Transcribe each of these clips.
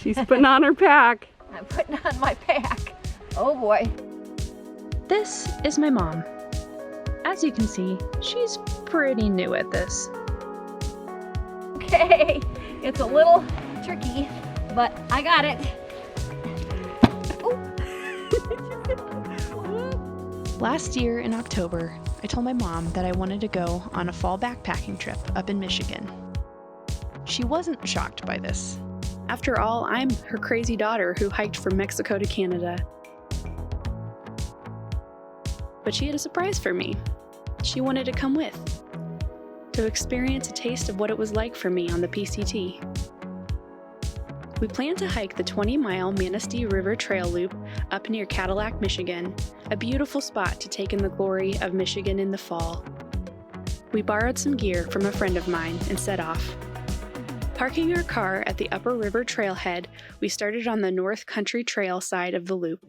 She's putting on her pack. I'm putting on my pack. Oh boy. This is my mom. As you can see, she's pretty new at this. Okay, it's a little tricky, but I got it. Last year in October, I told my mom that I wanted to go on a fall backpacking trip up in Michigan. She wasn't shocked by this. After all, I'm her crazy daughter who hiked from Mexico to Canada. But she had a surprise for me. She wanted to come with, to experience a taste of what it was like for me on the PCT. We planned to hike the 20-mile Manistee River Trail loop up near Cadillac, Michigan, a beautiful spot to take in the glory of Michigan in the fall. We borrowed some gear from a friend of mine and set off. Parking our car at the Upper River Trailhead, we started on the North Country Trail side of the loop.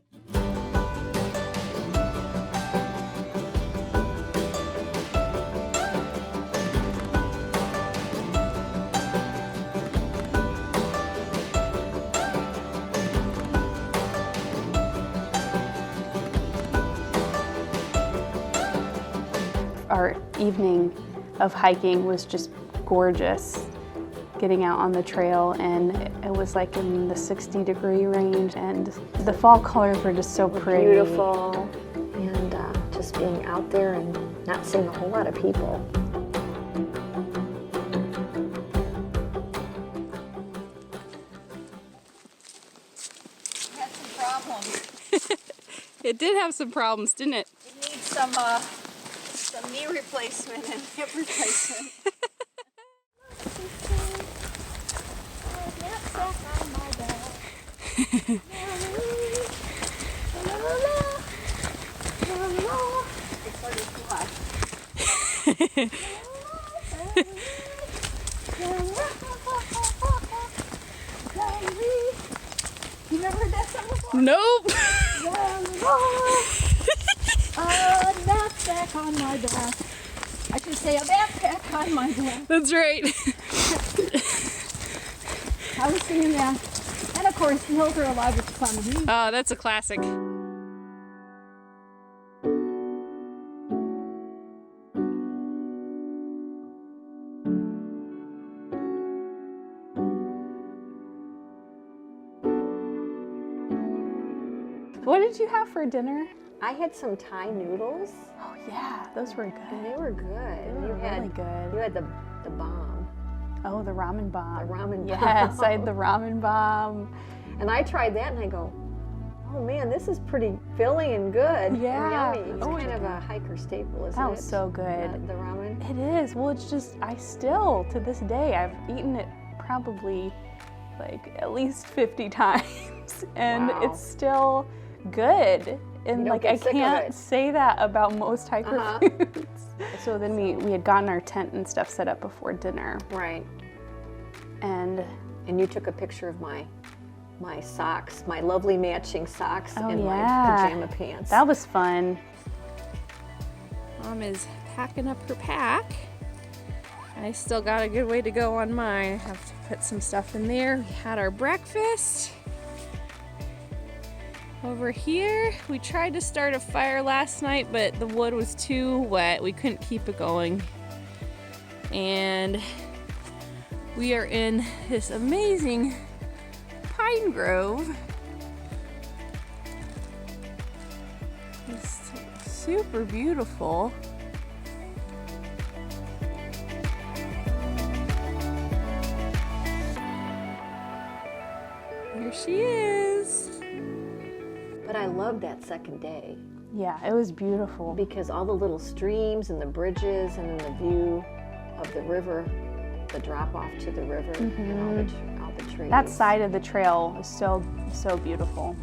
Our evening of hiking was just gorgeous. Getting out on the trail, and it was like in the 60-degree range, and the fall colors were just so pretty. Beautiful, and just being out there and not seeing a whole lot of people. It had some problems. It did have some problems, didn't it? It needs some knee replacement and hip replacement. You never heard that song before? Nope. A knapsack on my back. I should say a backpack on my back. That's right. I was singing that. And of course, the hills are alive with the sound of music. Oh, that's a classic. What did you have for dinner? I had some Thai noodles. Oh yeah, those were good. And they were good. They were really good. You had the bomb. Oh, the ramen bomb. The ramen bomb. Yes, I had the ramen bomb. And I tried that and I go, oh man, this is pretty filling and good. Yeah. And yummy. It's kind of a hiker staple, isn't it? That was so good. The ramen. It is. Well, it's just, I still, to this day, I've eaten it probably like at least 50 times. And Wow. it's still good. And You don't like, get I sick of can't it. say that about most hiker foods. So then we had gotten our tent and stuff set up before dinner. Right. And you took a picture of my socks, my lovely matching socks and my pajama pants. That was fun. Mom is packing up her pack. I still got a good way to go on mine. I have to put some stuff in there. We had our breakfast. Over here, we tried to start a fire last night, but the wood was too wet. We couldn't keep it going. And we are in this amazing pine grove. It's super beautiful. Here she is. But I loved that second day Yeah, it was beautiful. because all the little streams and the bridges and then the view of the river, the drop off to the river and all the trees. That side of the trail is so beautiful.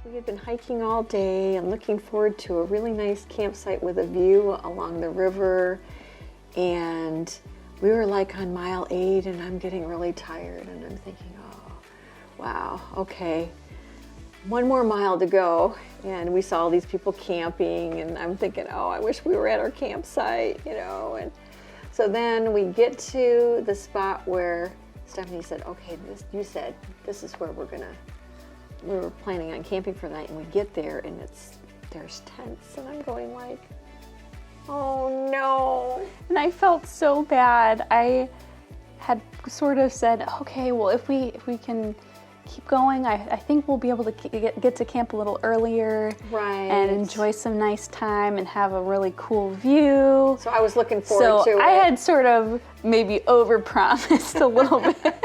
We had been hiking all day and looking forward to a really nice campsite with a view along the river, and we were like on mile 8 and I'm getting really tired and I'm thinking, oh, wow, okay. 1 more mile to go, and we saw all these people camping, and I'm thinking, oh, I wish we were at our campsite, you know. And so then we get to the spot where Stephanie said, okay, you said this is where we were planning on camping for the night, and we get there, and there's tents, and I'm going like, oh no. And I felt so bad. I had sort of said, okay, well, if we can keep going, I think we'll be able to get to camp a little earlier, right, and enjoy some nice time and have a really cool view. So I was looking forward to it. So I had sort of maybe overpromised a little bit.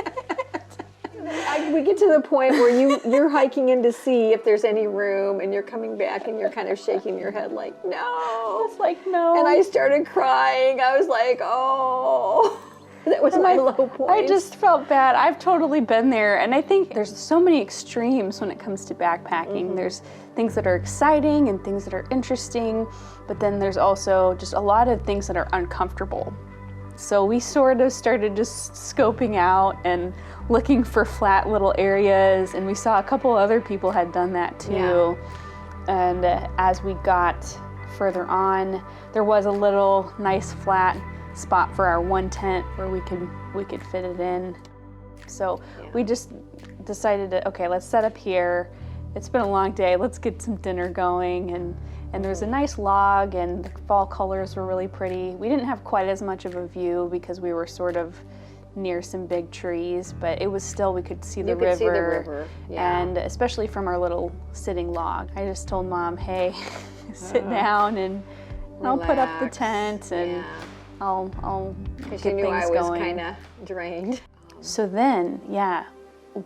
We get to the point where you're hiking in to see if there's any room, and you're coming back and you're kind of shaking your head like, no. It's like, no. And I started crying. I was like, oh. That was my low point. I just felt bad. I've totally been there, and I think there's so many extremes when it comes to backpacking. There's things that are exciting and things that are interesting, but then there's also just a lot of things that are uncomfortable. So we sort of started just scoping out and looking for flat little areas, and we saw a couple other people had done that too. Yeah. And as we got further on, there was a little nice flat spot for our one tent where we could fit it in. So we just decided to, okay, let's set up here. It's been a long day. Let's get some dinner going. And there was a nice log, and the fall colors were really pretty. We didn't have quite as much of a view because we were sort of near some big trees, but it was still, we could see the river. See the river, yeah. And especially from our little sitting log. I just told Mom, hey, sit down and I'll put up the tent, and I'll get things going. Because you knew I was kind of drained. So then,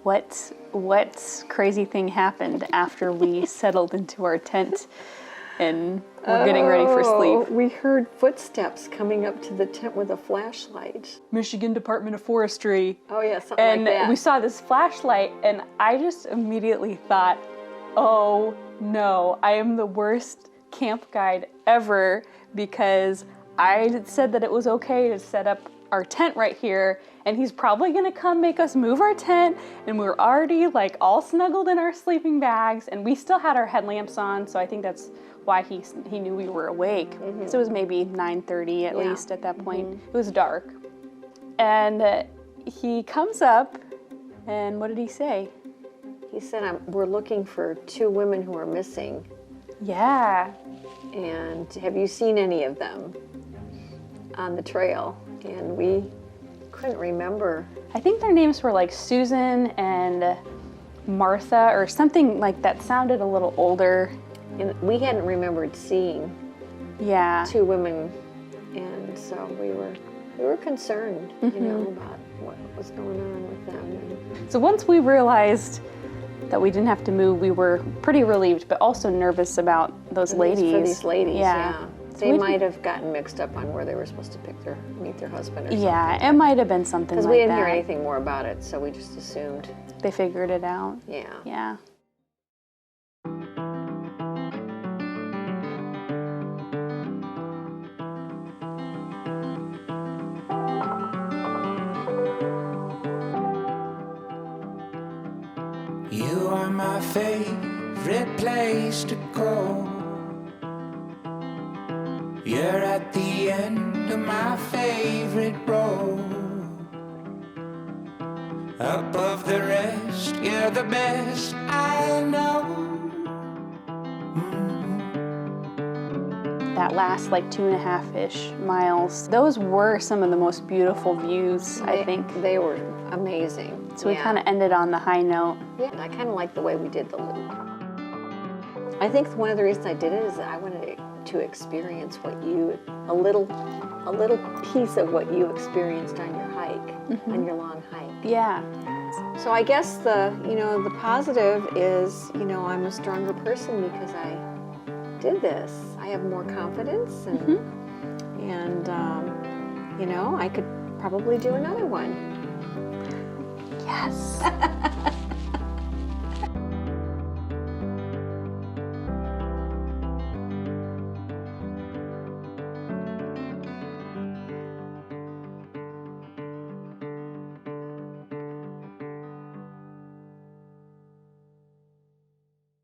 what crazy thing happened after we settled into our tent and we're getting ready for sleep? We heard footsteps coming up to the tent with a flashlight. Michigan Department of Forestry. Oh yeah, something and like that. We saw this flashlight, and I just immediately thought, oh no, I am the worst camp guide ever, because I said that it was okay to set up our tent right here, and he's probably gonna come make us move our tent, and we were already like all snuggled in our sleeping bags, and we still had our headlamps on, so I think that's why he knew we were awake. So it was maybe 9:30 at least at that point. It was dark. And he comes up, and what did he say? He said, we're looking for 2 women who are missing. Yeah. And have you seen any of them on the trail? And we couldn't remember. I think their names were like Susan and Martha or something like that. Sounded a little older. And we hadn't remembered seeing 2 women, and so we were concerned, you know, about what was going on with them. So once we realized that we didn't have to move, we were pretty relieved, but also nervous about those ladies. For these ladies, yeah. So they might have gotten mixed up on where they were supposed to meet their husband or something. Yeah, it might have been something like that. Because we didn't hear anything more about it, so we just assumed. They figured it out. Yeah. Yeah. You are my favorite place to go. You're at the end of my favorite road. Above the rest, you're the best I know. That last like 2.5-ish miles, those were some of the most beautiful views, I think. They were amazing. So we kind of ended on the high note. Yeah, and I kind of like the way we did the loop. I think one of the reasons I did it is that I wanted to experience a little piece of what you experienced on your hike, on your long hike. Yeah. So I guess the positive is, I'm a stronger person because I did this. I have more confidence, and I could probably do another one. Yes.